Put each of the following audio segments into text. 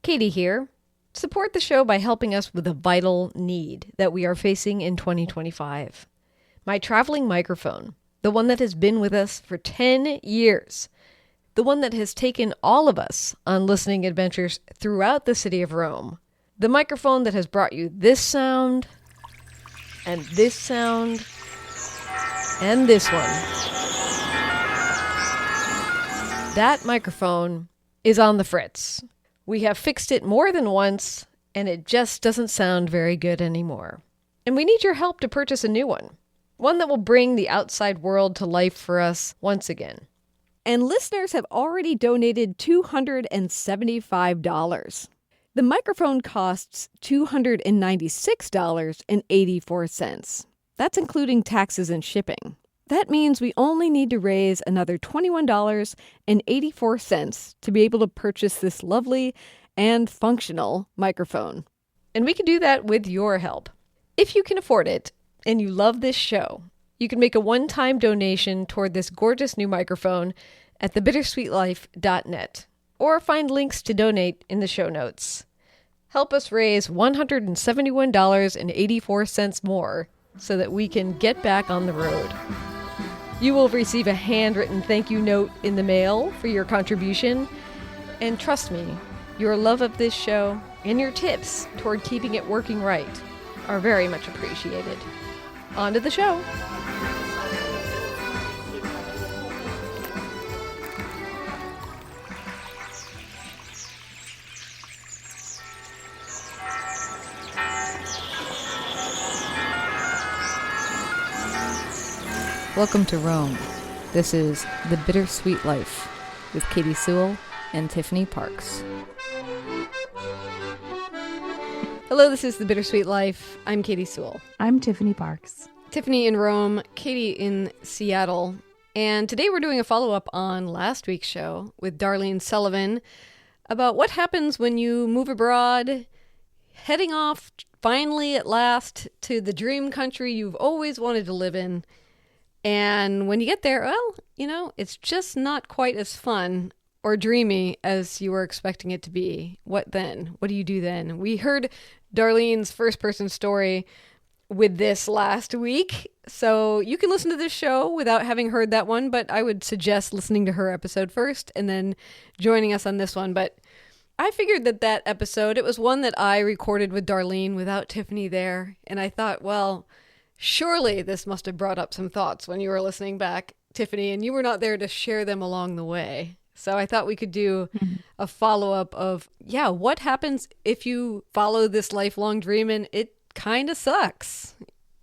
Katy here. Support the show by helping us with a vital need that we are facing in 2025. My traveling microphone, the one that has been with us for 10 years, the one that has taken all of us on listening adventures throughout the city of Rome, the microphone that has brought you this sound, and this sound, and this one. That microphone is on the fritz. We have fixed it more than once, and it just doesn't sound very good anymore. And we need your help to purchase a new one that will bring the outside world to life for us once again. And listeners have already donated $275. The microphone costs $296.84. That's including taxes and shipping. That means we only need to raise another $21.84 to be able to purchase this lovely and functional microphone. And we can do that with your help. If you can afford it and you love this show, you can make a one-time donation toward this gorgeous new microphone at thebittersweetlife.net or find links to donate in the show notes. Help us raise $171.84 more so that we can get back on the road. You will receive a handwritten thank you note in the mail for your contribution. And trust me, your love of this show and your tips toward keeping it working right are very much appreciated. On to the show. Welcome to Rome. This is The Bittersweet Life with Katy Sewell and Tiffany Parks. Hello, this is The Bittersweet Life. I'm Katy Sewell. I'm Tiffany Parks. Tiffany in Rome, Katy in Seattle. And today we're doing a follow-up on last week's show with Darlene Sullivan about what happens when you move abroad, heading off finally at last to the dream country you've always wanted to live in. And when you get there, well, it's just not quite as fun or dreamy as you were expecting it to be. What then? What do you do then? We heard Darlene's first-person story with this last week, so you can listen to this show without having heard that one, but I would suggest listening to her episode first and then joining us on this one. But I figured that episode, it was one that I recorded with Darlene without Tiffany there, and I thought, well, surely this must have brought up some thoughts when you were listening back, Tiffany, and you were not there to share them along the way. So I thought we could do a follow-up of, what happens if you follow this lifelong dream and it kind of sucks,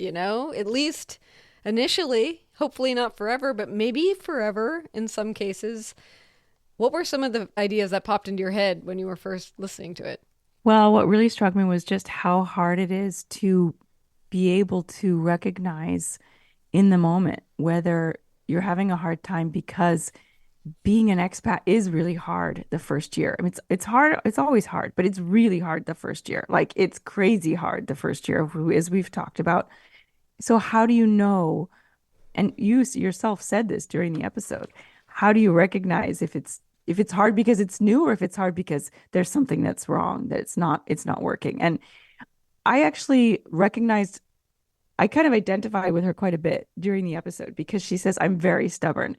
at least initially, hopefully not forever, but maybe forever in some cases. What were some of the ideas that popped into your head when you were first listening to it? Well, what really struck me was just how hard it is to be able to recognize in the moment whether you're having a hard time, because being an expat is really hard the first year. I mean, it's hard. It's always hard, but it's really hard the first year. Like, it's crazy hard the first year, as we've talked about. So how do you know, and you yourself said this during the episode, how do you recognize if it's hard because it's new or if it's hard because there's something that's wrong, that it's not working? And I actually recognized, I kind of identify with her quite a bit during the episode because she says, I'm very stubborn.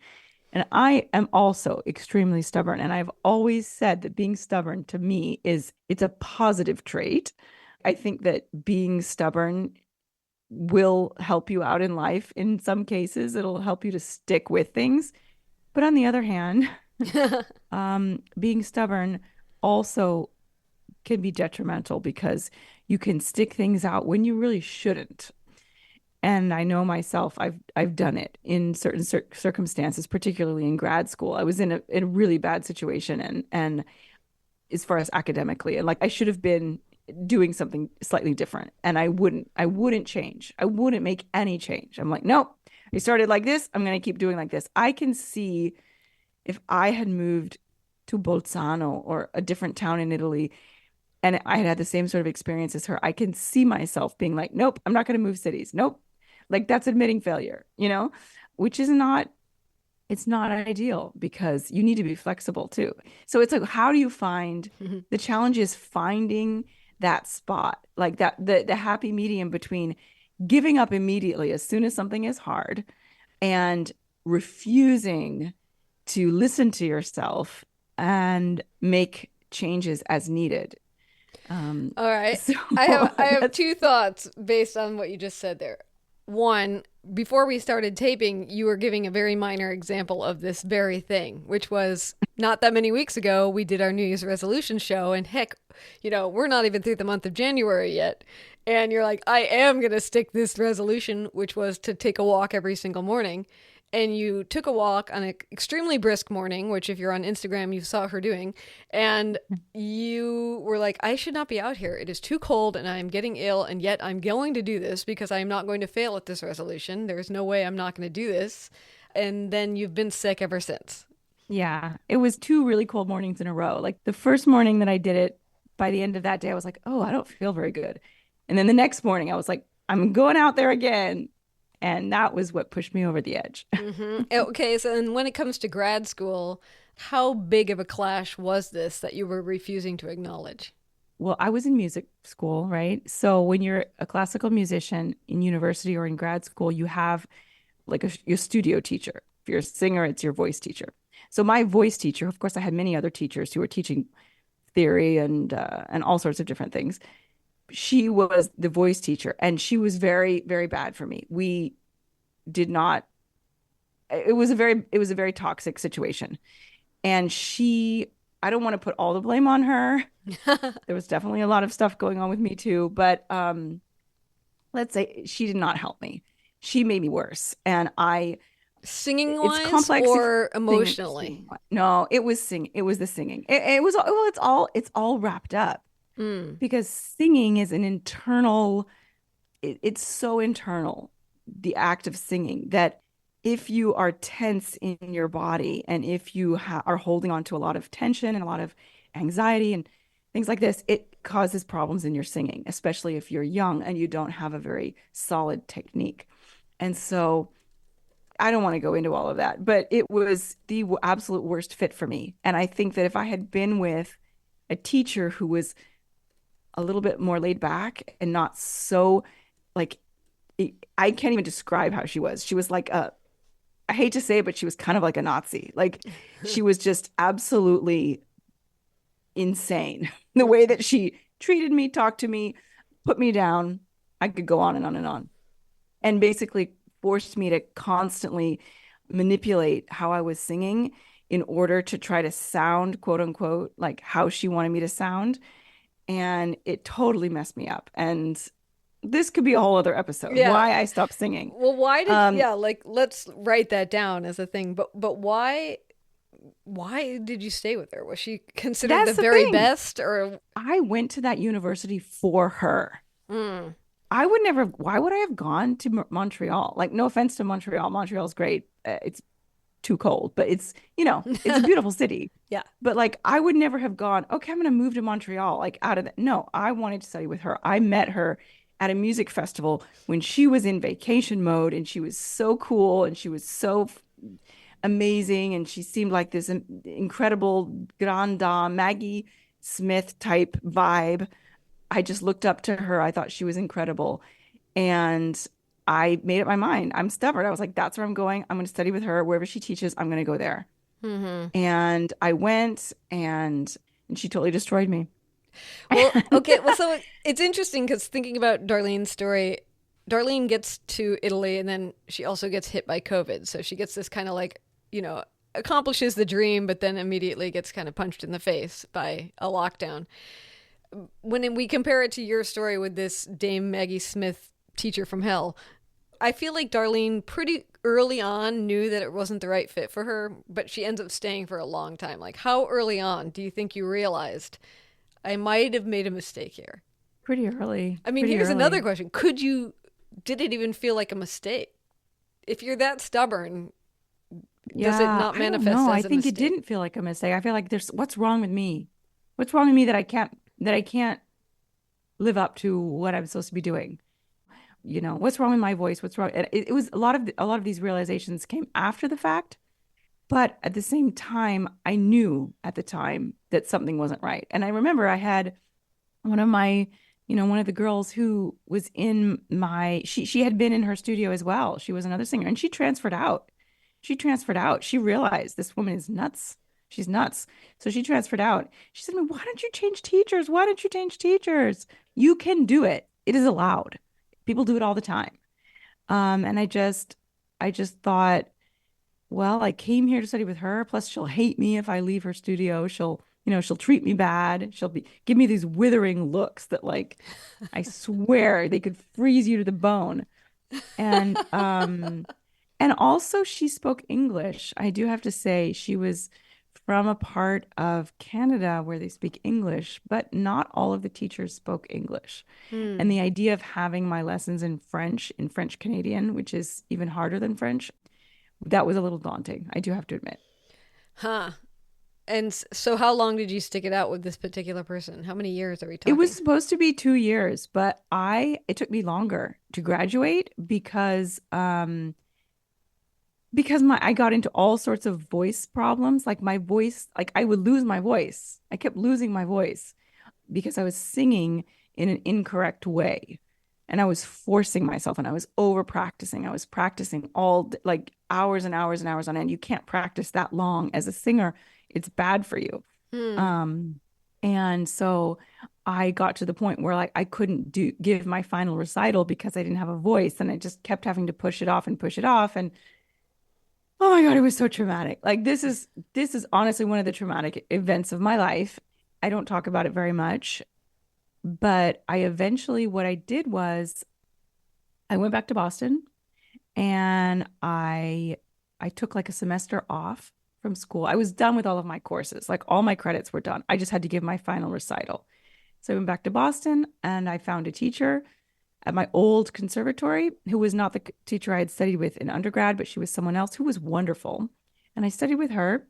And I am also extremely stubborn. And I've always said that being stubborn to me it's a positive trait. I think that being stubborn will help you out in life. In some cases, it'll help you to stick with things. But on the other hand, being stubborn also can be detrimental because you can stick things out when you really shouldn't. And I know myself, I've done it in certain circumstances, particularly in grad school. I was in a really bad situation, and as far as academically, and like I should have been doing something slightly different, and I wouldn't change. I wouldn't make any change. I'm like, nope, I started like this. I'm going to keep doing like this. I can see if I had moved to Bolzano or a different town in Italy, and I had the same sort of experience as her, I can see myself being like, nope, I'm not going to move cities. Nope. Like, that's admitting failure, which is not it's not ideal because you need to be flexible too. So it's like, how do you find the challenge is finding that spot, like that the happy medium between giving up immediately as soon as something is hard and refusing to listen to yourself and make changes as needed. All right. So I have that's two thoughts based on what you just said there. One, before we started taping, you were giving a very minor example of this very thing, which was not that many weeks ago, we did our New Year's resolution show, and heck, we're not even through the month of January yet. And you're like, I am going to stick this resolution, which was to take a walk every single morning. And you took a walk on an extremely brisk morning, which, if you're on Instagram, you saw her doing. And you were like, I should not be out here. It is too cold and I am getting ill. And yet I'm going to do this because I am not going to fail at this resolution. There's no way I'm not going to do this. And then you've been sick ever since. yeah, it was two really cold mornings in a row. Like the first morning that I did it, by the end of that day, I was like, oh, I don't feel very good. And then the next morning, I was like, I'm going out there again. And that was what pushed me over the edge. Okay, so and when it comes to grad school, how big of a clash was this that you were refusing to acknowledge? Well, I was in music school, right? So when you're a classical musician in university or in grad school, you have like your studio teacher. If you're a singer, it's your voice teacher. So my voice teacher, of course, I had many other teachers who were teaching theory and all sorts of different things. She was the voice teacher, and she was very, very bad for me. We did not. It was a very toxic situation, and I don't want to put all the blame on her. There was definitely a lot of stuff going on with me too, but let's say she did not help me. She made me worse, and I Singing it's wise complex or singing. emotionally? No, it was sing. It was the singing. It was well, it's all wrapped up Mm. because singing is an internal. It's so internal, the act of singing, that if you are tense in your body and if you are holding on to a lot of tension and a lot of anxiety and things like this, it causes problems in your singing, especially if you're young and you don't have a very solid technique. And so I don't want to go into all of that, but it was the absolute worst fit for me. And I think that if I had been with a teacher who was a little bit more laid back and not so like, I can't even describe how she was. She was like I hate to say it, but she was kind of like a Nazi. Like she was just absolutely insane. The way that she treated me, talked to me, put me down. I could go on and on and on. And basically forced me to constantly manipulate how I was singing in order to try to sound, quote unquote, like how she wanted me to sound. And it totally messed me up. And this could be a whole other episode, Yeah. why I stopped singing. Well, why did Um, yeah, like let's write that down as a thing. But why did you stay with her? Was she considered the that's the very thing. best or I went to that university for her. mm. I would never, why would I have gone to Montreal? Like, no offense to Montreal. Montreal's great. It's too cold, but it's a beautiful city. Yeah. But like, I would never have gone, okay, I'm going to move to Montreal, like out of that. No, I wanted to study with her. I met her at a music festival when she was in vacation mode and she was so cool and she was so amazing. And she seemed like this incredible grande dame, Maggie Smith type vibe. I just looked up to her. I thought she was incredible. And I made up my mind. I'm stubborn. I was like, that's where I'm going. I'm going to study with her. Wherever she teaches, I'm going to go there. Hmm. And I went and she totally destroyed me. Well, okay. Well, so it's interesting because thinking about Darlene's story, Darlene gets to Italy and then she also gets hit by COVID. So she gets this kind of like, accomplishes the dream, but then immediately gets kind of punched in the face by a lockdown. When we compare it to your story with this Dame Maggie Smith teacher from hell, I feel like Darlene pretty early on knew that it wasn't the right fit for her, but she ends up staying for a long time. Like, how early on do you think you realized I might have made a mistake here? Pretty early. I mean, Pretty here's another early. question. Did it even feel like a mistake? If you're that stubborn, does it Yeah, not I don't manifest know. I as a think it mistake? didn't feel like a mistake. I feel like there's what's wrong with me? What's wrong with me that I can't live up to what I'm supposed to be doing? What's wrong with my voice? What's wrong? And it was a lot of these realizations came after the fact. But at the same time, I knew at the time that something wasn't right. And I remember I had one of my, one of the girls who was in my, she had been in her studio as well. She was another singer and she transferred out. She transferred out. She realized this woman is nuts. She's nuts. So she transferred out. She said to me, why don't you change teachers? Why don't you change teachers? You can do it. It is allowed. People do it all the time. And I just thought, well, I came here to study with her. Plus, she'll hate me if I leave her studio. She'll treat me bad. She'll give me these withering looks that, like, I swear they could freeze you to the bone. And and also she spoke English. I do have to say she was from a part of Canada where they speak English, but not all of the teachers spoke English. And Hmm. the idea of having my lessons in French Canadian, which is even harder than French, that was a little daunting, I do have to admit. Huh. And so, how long did you stick it out with this particular person? How many years are we It was talking? supposed to be 2 years, but it took me longer to graduate because I got into all sorts of voice problems. Like my voice, like I would lose my voice. I kept losing my voice because I was singing in an incorrect way. And I was forcing myself and I was over practicing. I was practicing like hours and hours and hours on end. You can't practice that long as a singer. It's bad for you. Hmm. Um, and so I got to the point where like I couldn't give my final recital because I didn't have a voice and I just kept having to push it off and push it off. And oh my God, it was so traumatic. Like this is honestly one of the traumatic events of my life. I don't talk about it very much, but I eventually what I did was I went back to Boston and I took like a semester off from school. I was done with all of my courses. Like all my credits were done. I just had to give my final recital. So I went back to Boston and I found a teacher at my old conservatory who was not the teacher I had studied with in undergrad, but she was someone else who was wonderful. And I studied with her.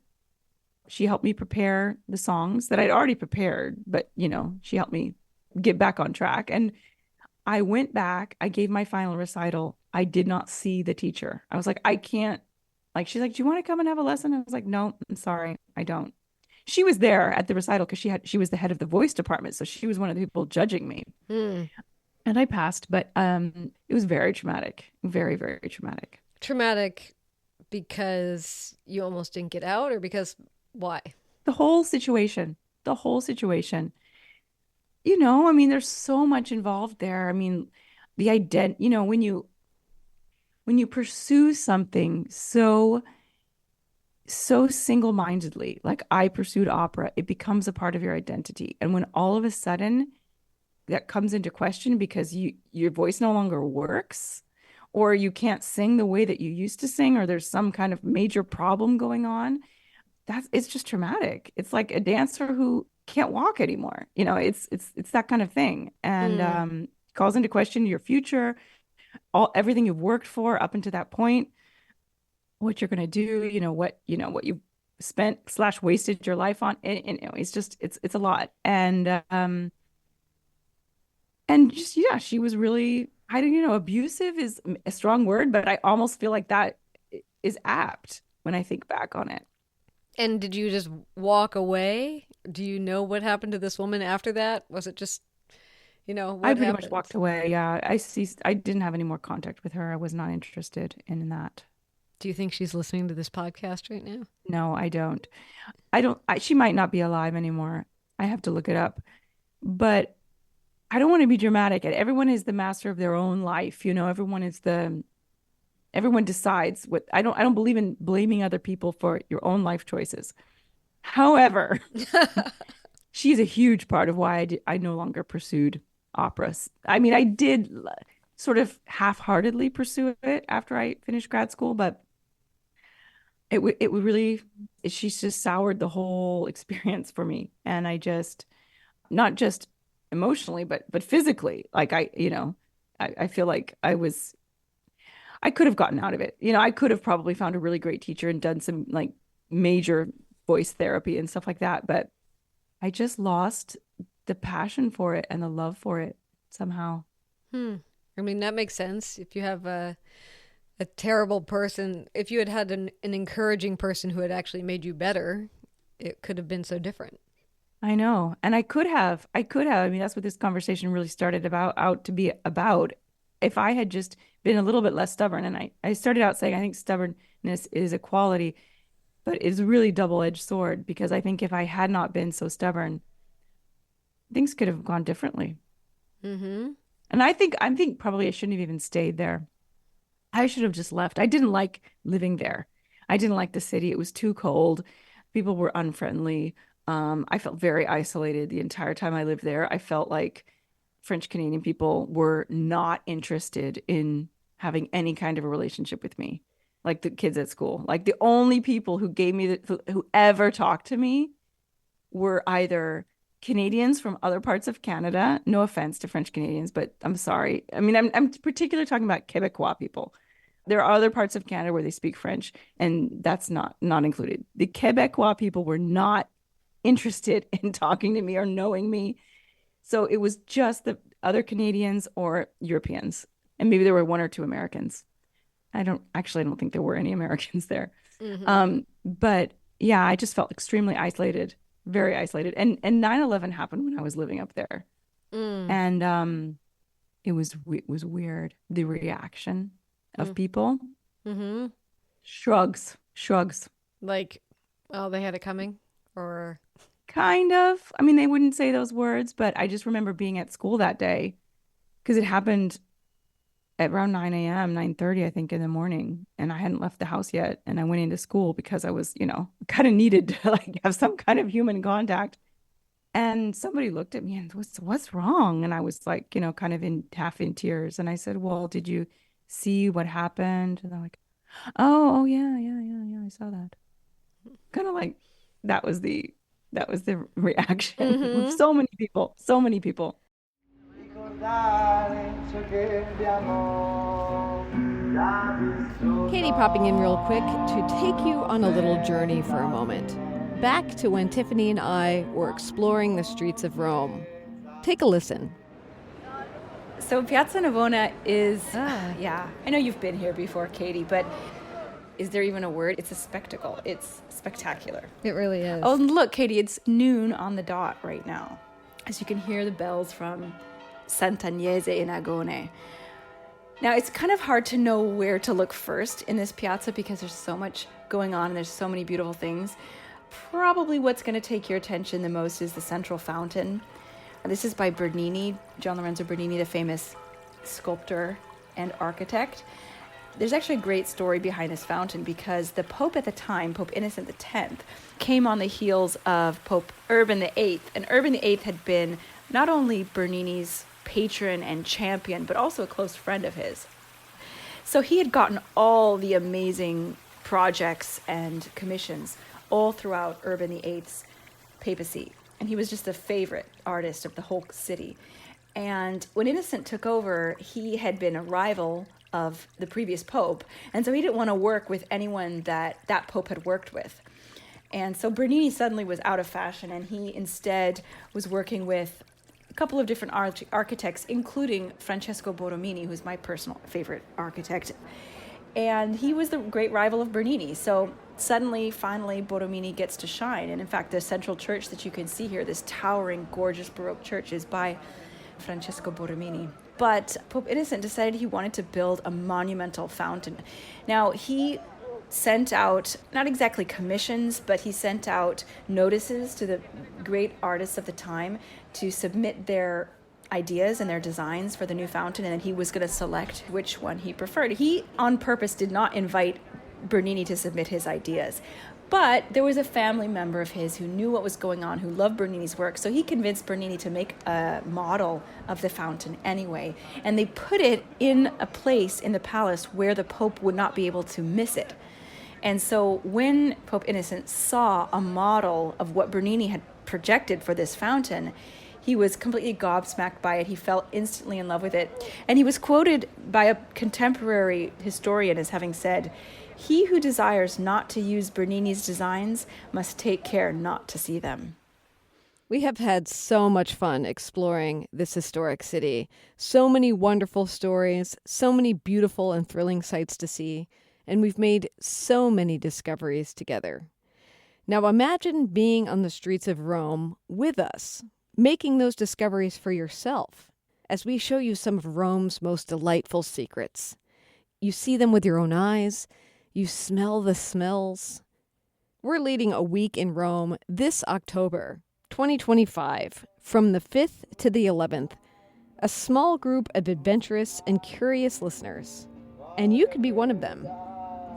She helped me prepare the songs that I'd already prepared, but she helped me get back on track. And I went back, I gave my final recital. I did not see the teacher. I was like, I can't, like, she's like, do you want to come and have a lesson? I was like, no, I'm sorry, I don't. She was there at the recital because she was the head of the voice department. So she was one of the people judging me. Hmm. And I passed, but it was very traumatic, very, very traumatic. Traumatic because you almost didn't get out, or because why? The whole situation, the whole situation. I mean, there's so much involved there. I mean, the when you pursue something so single-mindedly, like I pursued opera, it becomes a part of your identity. And when all of a sudden that comes into question because your voice no longer works, or you can't sing the way that you used to sing, or there's some kind of major problem going on, it's just traumatic. It's like a dancer who can't walk anymore. It's that kind of thing. And Hmm. calls into question your future, everything you've worked for up until that point, what you're gonna do, what you spent slash wasted your life on. And it's just it's a lot. And just yeah, she was really, I don't abusive is a strong word, but I almost feel like that is apt when I think back on it. And did you just walk away? Do you know what happened to this woman after that? Was it just, I what pretty much walked happens? away. Yeah, I didn't have any more contact with her. I was not interested in that. Do you think she's listening to this podcast right now? No, I don't. She might not be alive anymore. I have to look it up. But I don't want to be dramatic. And everyone is the master of their own life. Everyone decides what I don't believe in blaming other people for your own life choices. However, she's a huge part of why I no longer pursued operas. I mean, I did sort of half-heartedly pursue it after I finished grad school, but it would really she's just soured the whole experience for me. And I just not just emotionally, but physically, like I feel like I could have gotten out of it. I could have probably found a really great teacher and done some like major voice therapy and stuff like that. But I just lost the passion for it and the love for it somehow. Hmm. I mean, that makes sense. If you have a terrible person. If you had had an encouraging person who had actually made you better, it could have been so different. I know. And I could have. I mean, that's what this conversation really started out to be about. If I had just been a little bit less stubborn, and I started out saying I think stubbornness is a quality, but it's a really double-edged sword because I think if I had not been so stubborn, things could have gone differently. Mm-hmm. And I think probably I shouldn't have even stayed there. I should have just left. I didn't like living there. I didn't like the city. It was too cold. People were unfriendly. I felt very isolated the entire time I lived there. I felt like French Canadian people were not interested in having any kind of a relationship with me, like the kids at school. Like the only people who gave me who ever talked to me were either Canadians from other parts of Canada. No offense to French Canadians, but I'm sorry. I mean, I'm particularly talking about Quebecois people. There are other parts of Canada where they speak French, and that's not included. The Quebecois people were not interested in talking to me or knowing me. So it was just the other Canadians or Europeans, and maybe there were one or two Americans. I don't think there were any Americans there. Mm-hmm. But yeah, I just felt extremely isolated, very isolated. And 9/11 happened when I was living up there. Mm. And it was weird. The reaction of Mm. people, Mm-hmm. shrugs, shrugs. Like, oh, they had it coming? Or, Kind of. I mean, they wouldn't say those words, but I just remember being at school that day because it happened at around 9 a.m., 9:30, I think, in the morning. And I hadn't left the house yet. And I went into school because I was, kind of needed to like have some kind of human contact. And somebody looked at me and what's wrong? And I was like, kind of in half in tears. And I said, well, did you see what happened? And they're like, oh, yeah, yeah, yeah, yeah, I saw that. Kind of like that was the reaction of mm-hmm. so many people, so many people. Katie popping in real quick to take you on a little journey for a moment. Back to when Tiffany and I were exploring the streets of Rome. Take a listen. So Piazza Navona is, yeah, I know you've been here before, Katie, but is there even a word? It's a spectacle. It's spectacular. It really is. Oh, and look, Katie, it's noon on the dot right now. As you can hear the bells from Sant'Agnese in Agone. Now, it's kind of hard to know where to look first in this piazza because there's so much going on and there's so many beautiful things. Probably what's going to take your attention the most is the central fountain. This is by Bernini, John Lorenzo Bernini, the famous sculptor and architect. There's actually a great story behind this fountain because the Pope at the time, Pope Innocent X, came on the heels of Pope Urban VIII. And Urban VIII had been not only Bernini's patron and champion, but also a close friend of his. So he had gotten all the amazing projects and commissions all throughout Urban VIII's papacy. And he was just a favorite artist of the whole city. And when Innocent took over, he had been a rival of the previous pope. And so he didn't want to work with anyone that pope had worked with. And so Bernini suddenly was out of fashion, and he instead was working with a couple of different architects, including Francesco Borromini, who's my personal favorite architect. And he was the great rival of Bernini. So suddenly, finally, Borromini gets to shine. And in fact, the central church that you can see here, this towering, gorgeous Baroque church, is by Francesco Borromini. But Pope Innocent decided he wanted to build a monumental fountain. Now, he sent out, not exactly commissions, but he sent out notices to the great artists of the time to submit their ideas and their designs for the new fountain, and then he was going to select which one he preferred. He, on purpose, did not invite Bernini to submit his ideas. But there was a family member of his who knew what was going on, who loved Bernini's work, so he convinced Bernini to make a model of the fountain anyway. And they put it in a place in the palace where the Pope would not be able to miss it. And so when Pope Innocent saw a model of what Bernini had projected for this fountain, he was completely gobsmacked by it. He fell instantly in love with it. And he was quoted by a contemporary historian as having said, "He who desires not to use Bernini's designs must take care not to see them." We have had so much fun exploring this historic city. So many wonderful stories, so many beautiful and thrilling sights to see, and we've made so many discoveries together. Now imagine being on the streets of Rome with us, making those discoveries for yourself, as we show you some of Rome's most delightful secrets. You see them with your own eyes, you smell the smells. We're leading a week in Rome this October, 2025, from the 5th to the 11th, a small group of adventurous and curious listeners. And you could be one of them.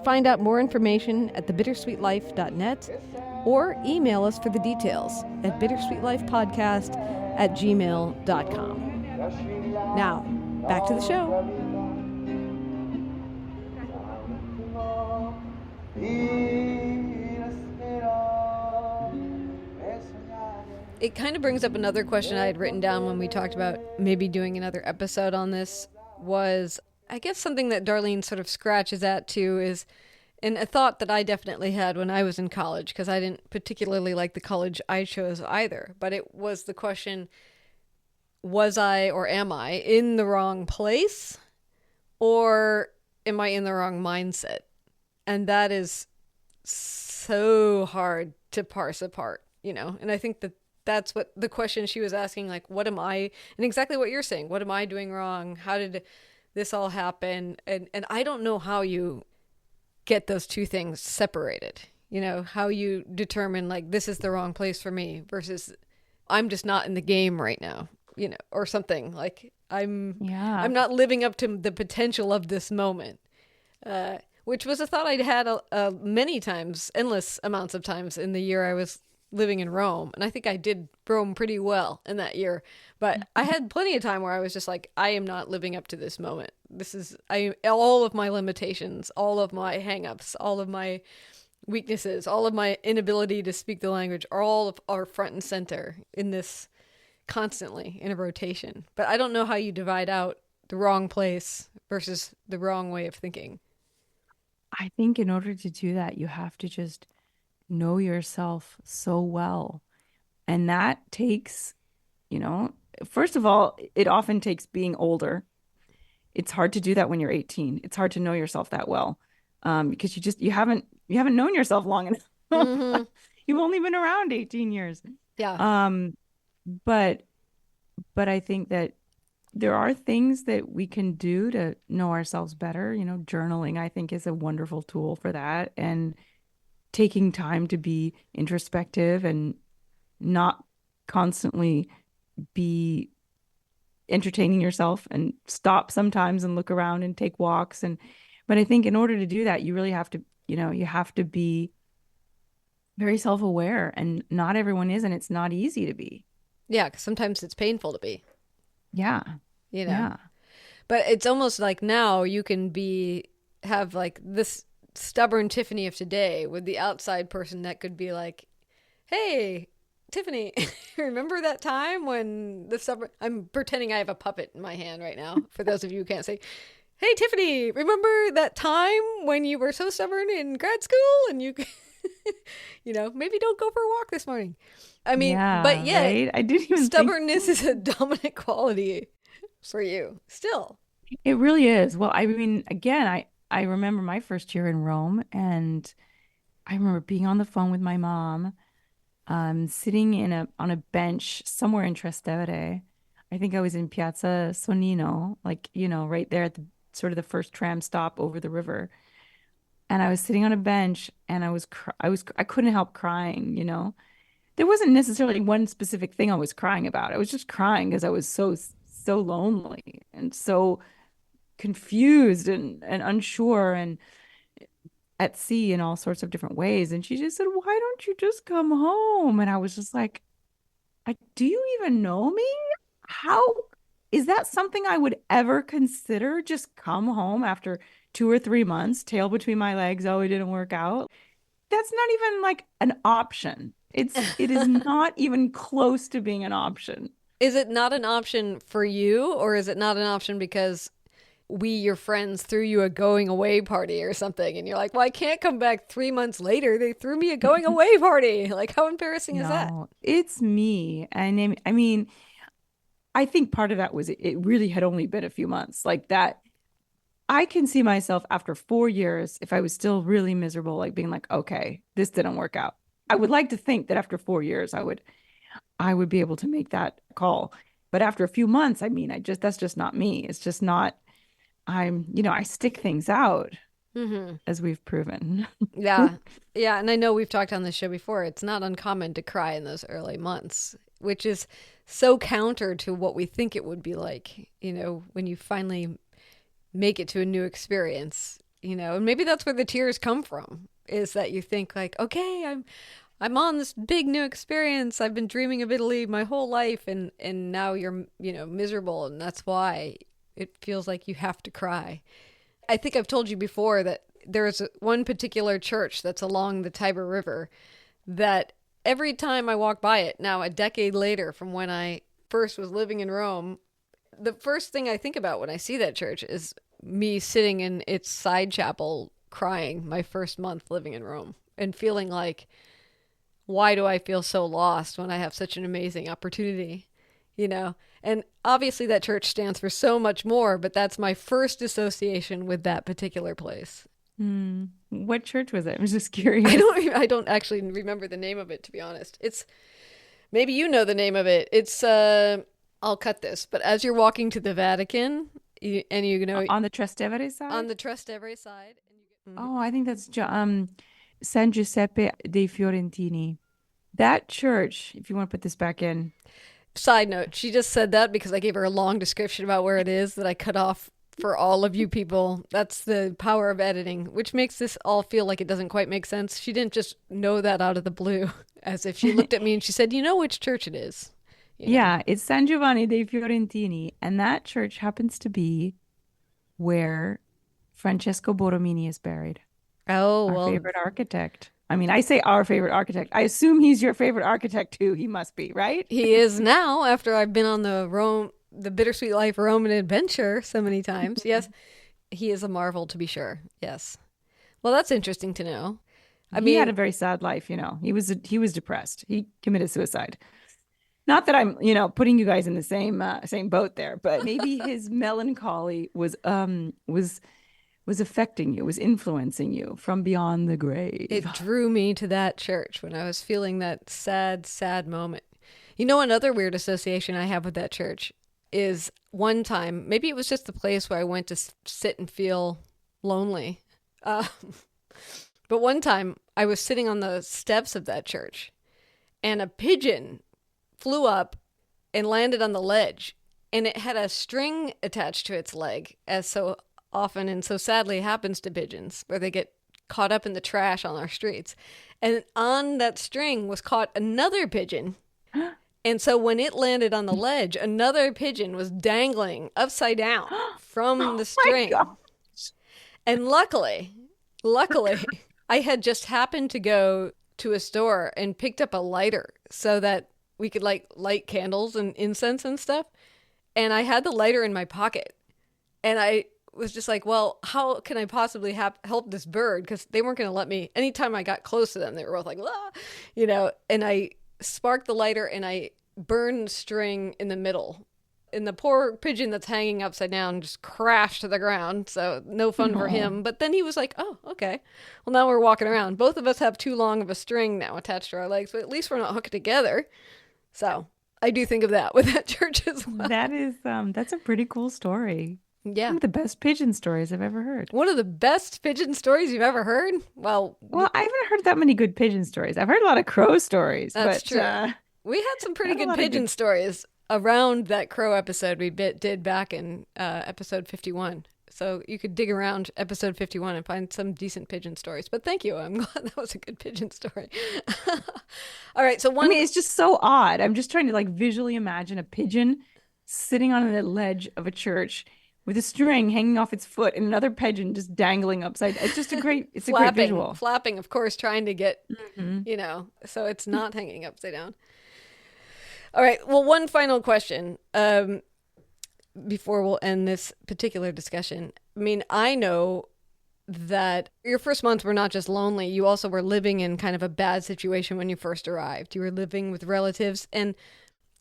Find out more information at thebittersweetlife.net or email us for the details at bittersweetlifepodcast@gmail.com. Now, back to the show. It kind of brings up another question I had written down when we talked about maybe doing another episode on this was, I guess something that Darlene sort of scratches at too is, and a thought that I definitely had when I was in college, because I didn't particularly like the college I chose either, but it was the question, was I or am I in the wrong place, or am I in the wrong mindset? And that is so hard to parse apart, and I think that that's what the question she was asking, like, what am I, and exactly what you're saying, what am I doing wrong? How did this all happen? And I don't know how you get those two things separated, how you determine, like, this is the wrong place for me versus I'm just not in the game right now, or something like I'm not living up to the potential of this moment, which was a thought I'd had many times, endless amounts of times in the year I was living in Rome. And I think I did Rome pretty well in that year. But I had plenty of time where I was just like, I am not living up to this moment. All of my limitations, all of my hangups, all of my weaknesses, all of my inability to speak the language are front and center in this constantly in a rotation. But I don't know how you divide out the wrong place versus the wrong way of thinking. I think in order to do that, you have to just know yourself so well. And that takes, first of all, it often takes being older. It's hard to do that when you're 18. It's hard to know yourself that well, because you haven't known yourself long enough. Mm-hmm. You've only been around 18 years. Yeah. But I think that there are things that we can do to know ourselves better. Journaling, I think, is a wonderful tool for that. And taking time to be introspective and not constantly be entertaining yourself, and stop sometimes and look around and take walks. But I think in order to do that, you really have to, you have to be very self-aware, and not everyone is, and it's not easy to be. Yeah, because sometimes it's painful to be. Yeah. Yeah. But it's almost like now you can have like this stubborn Tiffany of today with the outside person that could be like, hey, Tiffany, remember that time when I'm pretending I have a puppet in my hand right now, for those of you who can't say, hey, Tiffany, remember that time when you were so stubborn in grad school and you, maybe don't go for a walk this morning. I mean, but yeah, right? I didn't even stubbornness is a dominant quality for you still. It really is. Well, I mean, again, I remember my first year in Rome, and I remember being on the phone with my mom, sitting on a bench somewhere in Trastevere. I think I was in Piazza Sonnino, like, right there at the sort of the first tram stop over the river. And I was sitting on a bench, and I couldn't help crying, There wasn't necessarily one specific thing I was crying about. I was just crying because I was so lonely and so confused and unsure and at sea in all sorts of different ways. And she just said, why don't you just come home? And I was just like, do you even know me? How is that something I would ever consider? Just come home after 2 or 3 months, tail between my legs. Oh, it didn't work out. That's not even like an option. It is not even close to being an option. Is it not an option for you, or is it not an option because your friends, threw you a going away party or something, and you're like, well, I can't come back 3 months later. They threw me a going away party. Like, how embarrassing is that? No, it's me. And I mean, I think part of that was it really had only been a few months like that. I can see myself after 4 years, if I was still really miserable, like being like, okay, this didn't work out. I would like to think that after 4 years, I would be able to make that call. But after a few months, I mean, that's just not me. It's just not, I stick things out, as we've proven. Yeah. Yeah. And I know we've talked on this show before. It's not uncommon to cry in those early months, which is so counter to what we think it would be like, when you finally make it to a new experience, and maybe that's where the tears come from, is that you think like, okay, I'm on this big new experience. I've been dreaming of Italy my whole life, and now you're, miserable, and that's why it feels like you have to cry. I think I've told you before that there's one particular church that's along the Tiber River that every time I walk by it, now a decade later from when I first was living in Rome, the first thing I think about when I see that church is me sitting in its side chapel crying my first month living in Rome and feeling like, why do I feel so lost when I have such an amazing opportunity, And obviously that church stands for so much more, but that's my first association with that particular place. What church was it? I was just curious. I don't actually remember the name of it, to be honest. It's, maybe you know the name of it. It's, I'll cut this, but as you're walking to the Vatican, on the Trastevere side? On the Trastevere side. Oh, I think that's San Giuseppe dei Fiorentini. That church, if you want to put this back in. Side note, she just said that because I gave her a long description about where it is that I cut off for all of you people. That's the power of editing, which makes this all feel like it doesn't quite make sense. She didn't just know that out of the blue, as if she looked at me and she said, you know which church it is. Yeah, it's San Giovanni dei Fiorentini. And that church happens to be where Francesco Borromini is buried. Oh, our favorite architect. I mean, I say our favorite architect. I assume he's your favorite architect too. He must be, right? He is now, after I've been on the Bittersweet Life Roman adventure so many times. Yes, he is a marvel to be sure. Yes. Well, that's interesting to know. He had a very sad life, He was depressed. He committed suicide. Not that I'm, putting you guys in the same boat there, but maybe his melancholy was affecting you, was influencing you from beyond the grave. It drew me to that church when I was feeling that sad, sad moment. Another weird association I have with that church is one time, maybe it was just the place where I went to sit and feel lonely. But one time I was sitting on the steps of that church and a pigeon flew up and landed on the ledge, and it had a string attached to its leg, as so often and so sadly happens to pigeons, where they get caught up in the trash on our streets. And on that string was caught another pigeon. And so when it landed on the ledge, another pigeon was dangling upside down from the string. And luckily, I had just happened to go to a store and picked up a lighter so that we could light candles and incense and stuff. And I had the lighter in my pocket. And I was just like, well, how can I possibly help this bird? Because they weren't going to let me. Anytime I got close to them, they were both like, ah, and I sparked the lighter and I burned the string in the middle. And the poor pigeon that's hanging upside down just crashed to the ground. So no fun for him. But then he was like, oh, okay. Well, now we're walking around. Both of us have too long of a string now attached to our legs, but at least we're not hooked together. So I do think of that with that church as well. That's a pretty cool story. Yeah. One of the best pigeon stories I've ever heard. One of the best pigeon stories you've ever heard? Well, I haven't heard that many good pigeon stories. I've heard a lot of crow stories. That's true. We had some pretty good pigeon stories around that crow episode we did back in episode 51. So you could dig around episode 51 and find some decent pigeon stories. But thank you. I'm glad that was a good pigeon story. All right. So it's just so odd. I'm just trying to visually imagine a pigeon sitting on the ledge of a church with a string hanging off its foot and another pigeon just dangling upside. It's just a great visual. Flapping, of course, trying to get, so it's not hanging upside down. All right. Well, one final question. before we'll end this particular discussion. I mean, I know that your first months were not just lonely. You also were living in kind of a bad situation when you first arrived. You were living with relatives. And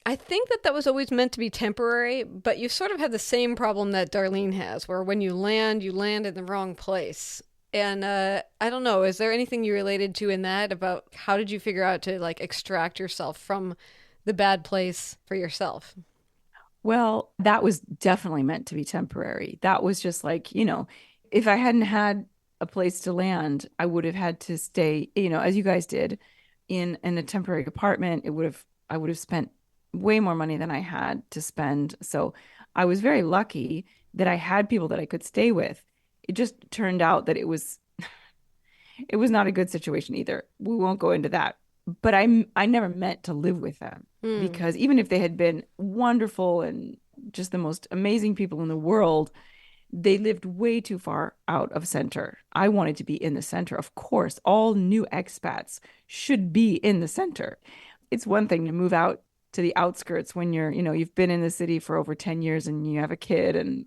I think that was always meant to be temporary, but you sort of had the same problem that Darlene has, where when you land in the wrong place. And I don't know, is there anything you related to in that about how did you figure out to like extract yourself from the bad place for yourself? Well, that was definitely meant to be temporary. That was just like, if I hadn't had a place to land, I would have had to stay, as you guys did, in a temporary apartment. I would have spent way more money than I had to spend. So I was very lucky that I had people that I could stay with. It just turned out that it was not a good situation either. We won't go into that. But I never meant to live with them because even if they had been wonderful and just the most amazing people in the world, they lived way too far out of center. I wanted to be in the center. Of course, all new expats should be in the center. It's one thing to move out to the outskirts when you've been in the city for over 10 years and you have a kid and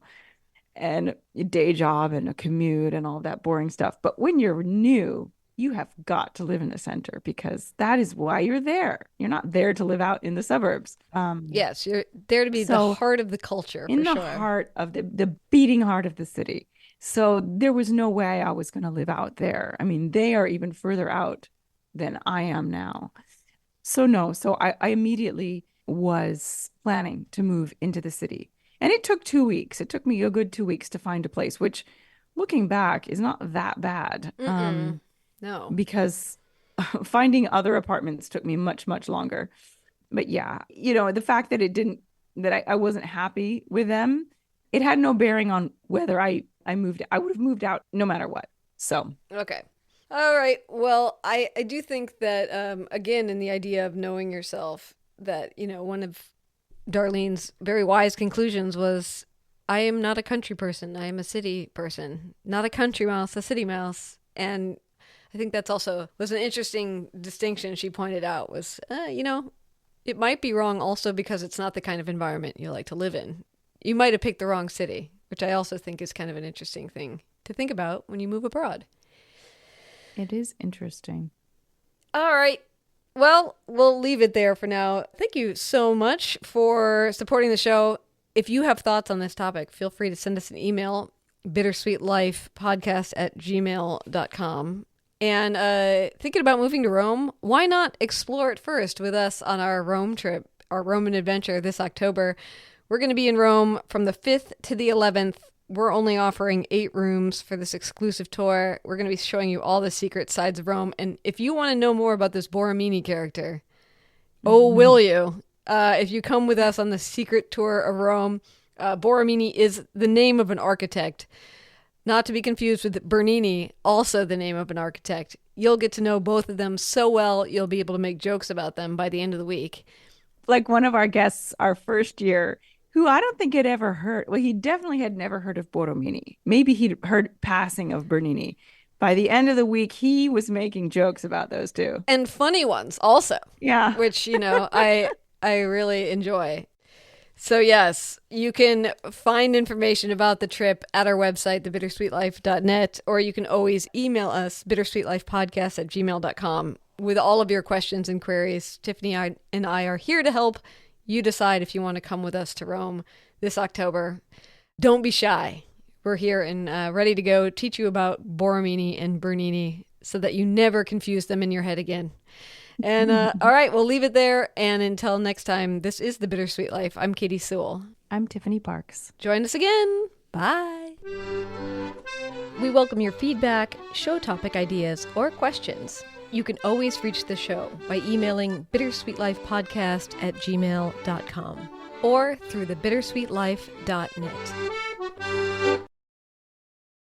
a day job and a commute and all that boring stuff. But when you're new, you have got to live in the center because that is why you're there. You're not there to live out in the suburbs. Yes, you're there to be the heart of the culture. In the heart of the beating heart of the city. So there was no way I was going to live out there. I mean, they are even further out than I am now. So I immediately was planning to move into the city. And it took 2 weeks. It took me a good 2 weeks to find a place, which looking back is not that bad. No. Because finding other apartments took me much, much longer. But yeah, the fact that I wasn't happy with them, it had no bearing on whether I moved. I would have moved out no matter what. So. Okay. All right. Well, I do think that, again, in the idea of knowing yourself, that, one of Darlene's very wise conclusions was, I am not a country person. I am a city person. Not a country mouse, a city mouse. And I think that's also was an interesting distinction she pointed out was, it might be wrong also because it's not the kind of environment you like to live in. You might have picked the wrong city, which I also think is kind of an interesting thing to think about when you move abroad. It is interesting. All right. Well, we'll leave it there for now. Thank you so much for supporting the show. If you have thoughts on this topic, feel free to send us an email, bittersweetlifepodcast@gmail.com. And thinking about moving to Rome, why not explore it first with us on our Rome trip, our Roman adventure this October? We're going to be in Rome from the 5th to the 11th. We're only offering 8 rooms for this exclusive tour. We're going to be showing you all the secret sides of Rome. And if you want to know more about this Borromini character, will you? If you come with us on the secret tour of Rome, Borromini is the name of an architect. Not to be confused with Bernini, also the name of an architect. You'll get to know both of them so well, you'll be able to make jokes about them by the end of the week. Like one of our guests, our first year, who I don't think had ever heard, well, he definitely had never heard of Borromini. Maybe he'd heard passing of Bernini. By the end of the week, he was making jokes about those two. And funny ones also. Yeah. Which, I really enjoy. So yes, you can find information about the trip at our website, thebittersweetlife.net, or you can always email us, bittersweetlifepodcast@gmail.com, with all of your questions and queries. Tiffany and I are here to help you decide if you want to come with us to Rome this October. Don't be shy. We're here and ready to go teach you about Borromini and Bernini so that you never confuse them in your head again. And all right, we'll leave it there. And until next time, this is The Bittersweet Life. I'm Katy Sewell. I'm Tiffany Parks. Join us again. Bye. We welcome your feedback, show topic ideas, or questions. You can always reach the show by emailing bittersweetlifepodcast@gmail.com or through thebittersweetlife.net.